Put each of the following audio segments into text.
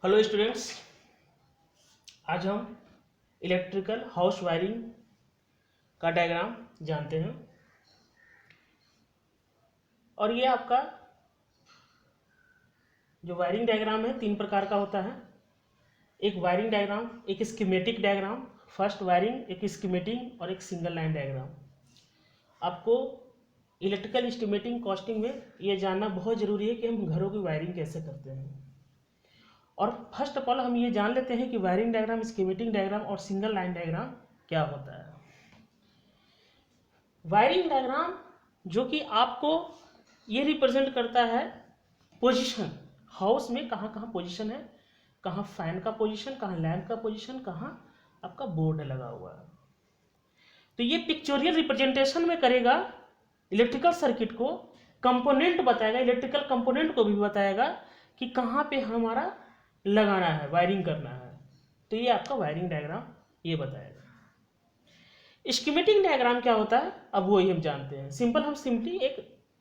Hello students, आज हम electrical house wiring का डायग्राम जानते हैं। और ये आपका जो वायरिंग डायग्राम है 3 प्रकार का होता है। एक वायरिंग डायग्राम, एक स्कीमेटिक डायग्राम, फर्स्ट वायरिंग, एक स्कीमेटिक और एक सिंगल लाइन डायग्राम। आपको इलेक्ट्रिकल एस्टिमेटिंग कॉस्टिंग में ये जानना बहुत ज़रूरी है कि हम घरों की वायरिंग कैसे करते हैं। और फर्स्ट ऑफ ऑल हम ये जान लेते हैं कि वायरिंग डायग्राम, स्कीमेटिक डायग्राम और सिंगल लाइन डायग्राम क्या होता है। वायरिंग डायग्राम जो कि आपको ये रिप्रेजेंट करता है पोजीशन, हाउस में कहाँ कहाँ पोजीशन है, कहाँ फैन का पोजीशन, कहाँ लैंप का पोजीशन, कहाँ आपका बोर्ड लगा हुआ है। तो ये पिक्चोरियल रिप्रेजेंटेशन में करेगा, इलेक्ट्रिकल सर्किट को कंपोनेंट बताएगा, इलेक्ट्रिकल कंपोनेंट को भी बताएगा कि कहाँ पे हमारा लगाना है, वायरिंग करना है। तो ये आपका वायरिंग डायग्राम ये बताएगा। स्कीमेटिक डायग्राम क्या होता है अब वही हम जानते हैं। हम सिंपली एक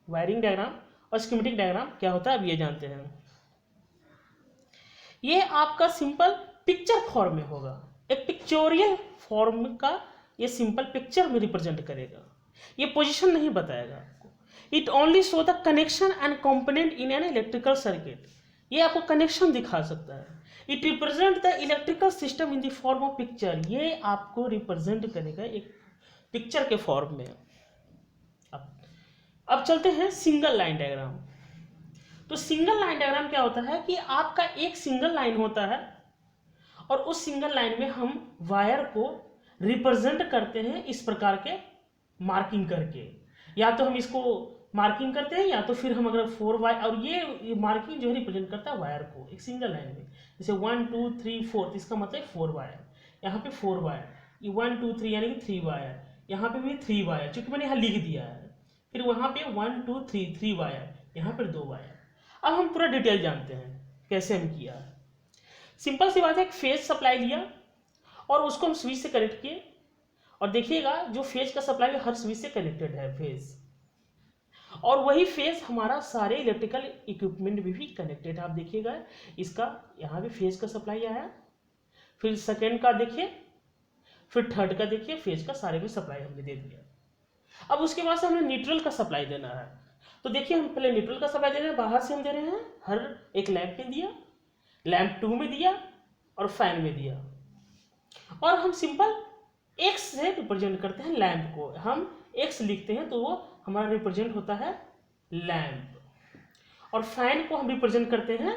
वायरिंग डायग्राम और स्कीमेटिक डायग्राम क्या होता है अब ये जानते हैं। ये आपका सिंपल पिक्चर फॉर्म में होगा, एक पिक्चोरियल फॉर्म का ये सिंपल पिक्चर में रिप्रेजेंट करेगा। ये पोजीशन नहीं बताएगा आपको। It only show the connection and component in an electrical circuit. ये आपको कनेक्शन दिखा सकता है। It represent the electrical system in the form of picture. ये आपको रिप्रेजेंट करेगा एक पिक्चर के फॉर्म में। अब चलते हैं सिंगल लाइन डायग्राम। तो सिंगल लाइन डायग्राम क्या होता है कि आपका एक सिंगल लाइन होता है और उस सिंगल लाइन में हम वायर को रिप्रेजेंट करते हैं इस प्रकार के मार्किंग करके। या तो हम इसको मार्किंग करते हैं या तो फिर हम अगर 4 वायर, और ये मार्किंग जो है रिप्रेजेंट करता है वायर को एक सिंगल लाइन में। जैसे 1 2 3 4, इसका मतलब 4 वायर, यहाँ पे 4 वायर, ये 1 2 3 यानी कि 3 वायर, यहाँ पे भी 3 वायर, चूंकि मैंने यहाँ लिख दिया है। फिर वहाँ पे 1 2 3 वायर, यहाँ पर 2 वायर। अब हम पूरा डिटेल जानते हैं कैसे हम किया है। सिंपल सी बात है, एक फेज सप्लाई लिया और उसको हम स्विच से कनेक्ट किए। और देखिएगा जो फेज का सप्लाई हर स्विच से कनेक्टेड है फेज, और वही फेज हमारा सारे इलेक्ट्रिकल इक्विपमेंट में भी कनेक्टेड है। आप देखिएगा इसका यहाँ भी फेज का सप्लाई आया, फिर सेकेंड का देखिए, फिर थर्ड का देखिए, फेज का सारे भी सप्लाई हमने दे दिया। अब उसके बाद से हमें न्यूट्रल का सप्लाई देना है। तो देखिए हम पहले न्यूट्रल का सप्लाई दे रहे हैं, बाहर से हम दे रहे हैं, हर एक लैंप में दिया, लैंप 2 में दिया और फैन में दिया। और हम सिंपल एक्स से रिप्रेजेंट करते हैं लैंप को। हम एक्स लिखते हैं तो वो हमारा रिप्रेजेंट होता है लैंप, और फैन को हम रिप्रेजेंट करते हैं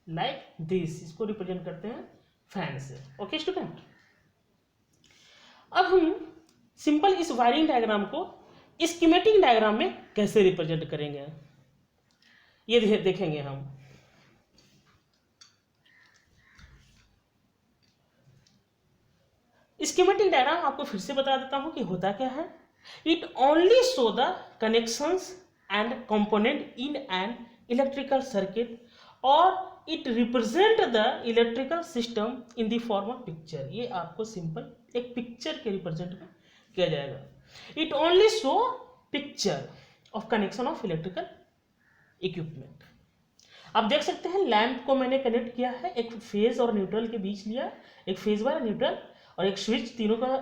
लाइक दिस, इसको रिप्रेजेंट करते हैं फैन से। ओके स्टूडेंट, अब हम सिंपल इस वायरिंग डायग्राम को स्कीमेटिक डायग्राम में कैसे रिप्रेजेंट करेंगे ये देखेंगे हम। स्कीमेटिक डायग्राम आपको फिर से बता देता हूं कि होता क्या है। It only show the connections and component in an electrical circuit, और it represent the electrical system in the form of picture. ये आपको सिंपल एक पिक्चर के रिप्रेजेंट किया जाएगा। It only show picture of connection of electrical equipment. आप देख सकते हैं लैंप को मैंने कनेक्ट किया है, एक फेज और न्यूट्रल के बीच लिया, एक फेज वायर, न्यूट्रल और एक स्विच, तीनों का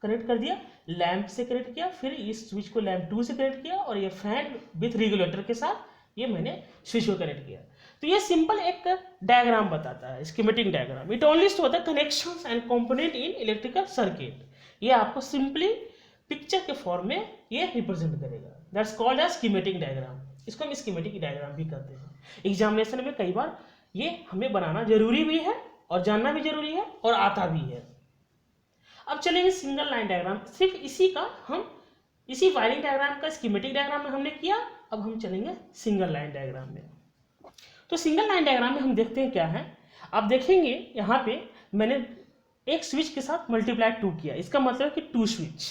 कनेक्ट कर दिया, लैंप से कनेक्ट किया, फिर इस स्विच को लैंप 2 से कनेक्ट किया, और ये फैन विथ रेगुलेटर के साथ ये मैंने स्विच को कनेक्ट किया। तो ये सिंपल एक डायग्राम बताता है, schematic diagram. It only show the connections and component in electrical circuit. ये आपको सिंपली पिक्चर के फॉर्म में ये रिप्रेजेंट करेगा। That's called as schematic diagram. इसको हम स्कीमेटिक डायग्राम भी कहते हैं। एग्जामिनेशन में कई बार ये हमें बनाना जरूरी भी है और जानना भी जरूरी है और आता भी है। अब चलेंगे सिंगल लाइन डायग्राम। सिर्फ इसी का हम इसी वायरिंग डायग्राम का स्कीमेटिक डायग्राम में हमने किया। अब हम चलेंगे सिंगल लाइन डायग्राम में। तो सिंगल लाइन डायग्राम में हम देखते हैं क्या है। आप देखेंगे यहाँ पे मैंने एक स्विच के साथ मल्टीप्लाई 2 किया, इसका मतलब है कि 2 स्विच,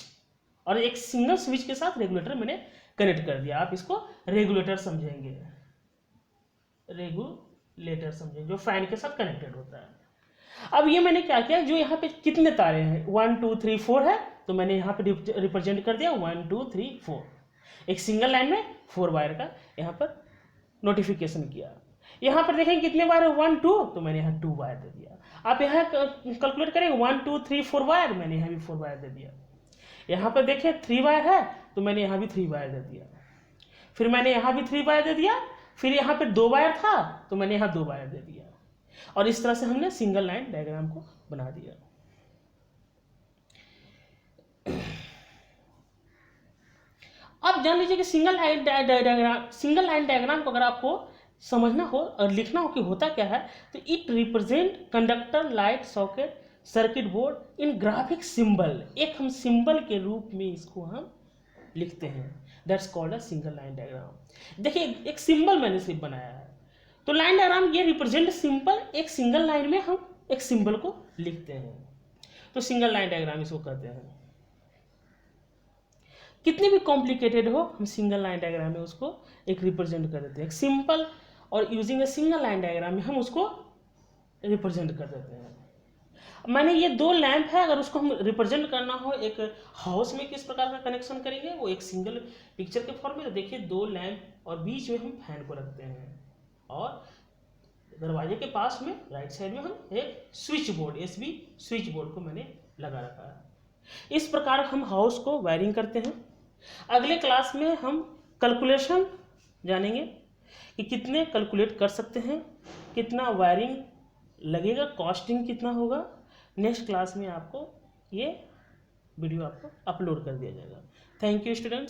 और एक सिंगल स्विच के साथ रेगुलेटर मैंने कनेक्ट कर दिया। आप इसको रेगुलेटर समझेंगे, रेगुलेटर समझेंगे जो फैन के साथ कनेक्टेड होता है। अब ये मैंने क्या किया, जो यहाँ पे कितने तारे हैं 1 2 3 4 है, तो मैंने यहाँ पे रिप्रेजेंट कर दिया 1 2 3 4। एक सिंगल लाइन में 4 वायर का यहाँ पर नोटिफिकेशन किया। यहाँ पर देखें कितने वायर है, 1 2, तो मैंने यहाँ 2 वायर दे दिया। आप यहाँ कैलकुलेट करेंगे 1 2 3 4 वायर, मैंने यहाँ भी 4 वायर दे दिया। यहाँ पर देखें 3 वायर है, तो मैंने यहाँ भी 3 वायर दे दिया। फिर मैंने यहाँ भी 3 वायर दे दिया। फिर यहाँ पे 2 वायर था, तो मैंने यहाँ 2 वायर दे दिया। और इस तरह से हमने सिंगल लाइन डायग्राम को बना दिया। अब जान लीजिए कि सिंगल लाइन डायग्राम को अगर आपको समझना हो और लिखना हो कि होता क्या है, तो it represent conductor, light, socket, circuit board in graphic symbol. एक हम सिंबल के रूप में इसको हम लिखते हैं, that's called a single line diagram. देखिए एक सिंबल मैंने सिर्फ बनाया है, तो लाइन डायग्राम ये रिप्रेजेंट सिंपल, एक सिंगल लाइन में हम एक सिंबल को लिखते हैं, तो सिंगल लाइन डायग्राम इसको कहते हैं। कितनी भी कॉम्प्लिकेटेड हो, हम सिंगल लाइन डायग्राम में उसको एक रिप्रेजेंट कर देते हैं, एक सिंपल और using a single line diagram में हम उसको रिप्रेजेंट कर देते हैं। मैंने ये 2 लैंप है, अगर उसको हम रिप्रेजेंट करना हो एक हाउस में किस प्रकार का कनेक्शन करेंगे, वो एक सिंगल पिक्चर के फॉर्म में। तो देखिए 2 लैंप और बीच में हम फैन को रखते हैं, और दरवाजे के पास में राइट साइड में हम एक switch board, SB switch board को मैंने लगा रखा है। इस प्रकार हम हाउस को वायरिंग करते हैं। अगले क्लास में हम कैलकुलेशन जानेंगे कि कितने कैलकुलेट कर सकते हैं, कितना वायरिंग लगेगा, कॉस्टिंग कितना होगा। नेक्स्ट क्लास में आपको ये वीडियो आपको अपलोड कर दिया जाएगा। Thank you students.